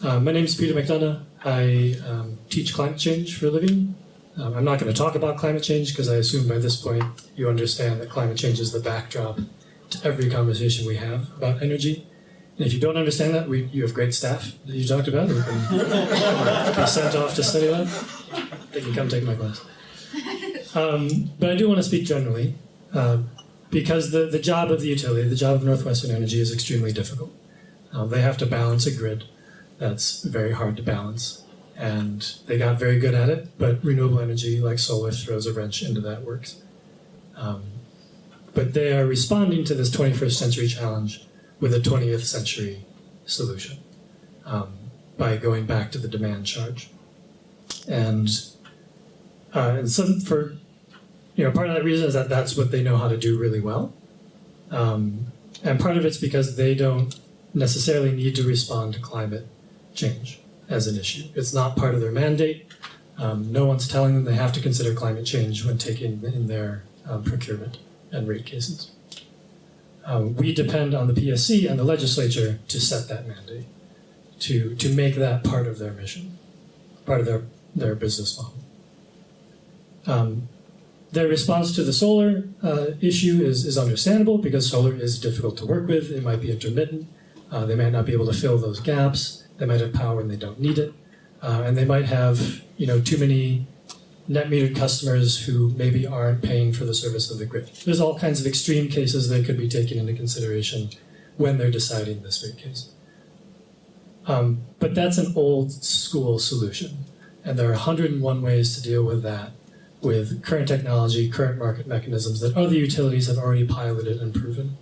My name is Peter McDonough. I teach climate change for a living. I'm not going to talk about climate change because I assume by this point you understand that climate change is the backdrop to every conversation we have about energy. And if you don't understand that, you have great staff that you talked about who can be sent off to study that. They can come take my class. But I do want to speak generally because the job of the utility, the job of NorthWestern Energy is extremely difficult. They have to balance a grid that's very hard to balance. And they got very good at it, but renewable energy, like solar, throws a wrench into that works. But they are responding to this 21st century challenge with a 20th century solution by going back to the demand charge. And some for, part of that reason is that that's what they know how to do really well. And part of it's because they don't necessarily need to respond to climate change as an issue. It's not part of their mandate. No one's telling them they have to consider climate change when taking in their procurement and rate cases. We depend on the PSC and the legislature to set that mandate, to make that part of their mission, part of their business model. Their response to the solar issue is understandable because solar is difficult to work with. It might be intermittent. They might not be able to fill those gaps. They might have power when they don't need it. And they might have too many net metered customers who maybe aren't paying for the service of the grid. There's all kinds of extreme cases that could be taken into consideration when they're deciding this rate case. But that's an old school solution. And there are 101 ways to deal with that with current technology, current market mechanisms that other utilities have already piloted and proven.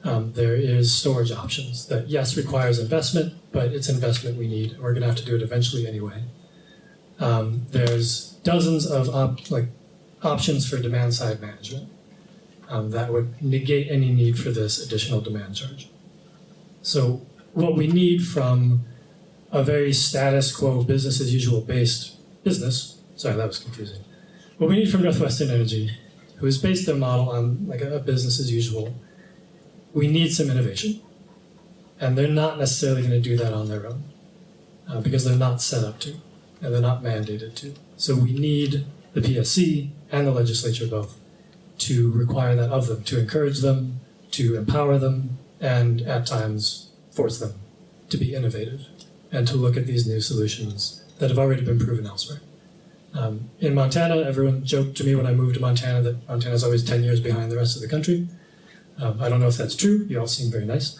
There is storage options that, yes, requires investment, but it's investment we need. We're going to have to do it eventually anyway. There's dozens of options for demand-side management that would negate any need for this additional demand charge. So what we need from a very status quo, business-as-usual based business, sorry, that was confusing. What we need from NorthWestern Energy, who has based their model on a business-as-usual, we need some innovation. And they're not necessarily going to do that on their own because they're not set up to, and they're not mandated to. So we need the PSC and the legislature both to require that of them, to encourage them, to empower them, and at times force them to be innovative and to look at these new solutions that have already been proven elsewhere. In Montana, everyone joked to me when I moved to Montana that Montana's always 10 years behind the rest of the country. I don't know if that's true. You all seem very nice.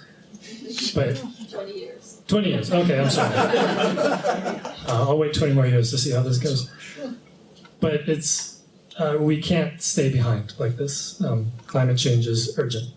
But 20 years. 20 years. Okay, I'm sorry. I'll wait 20 more years to see how this goes. But we can't stay behind like this. Climate change is urgent.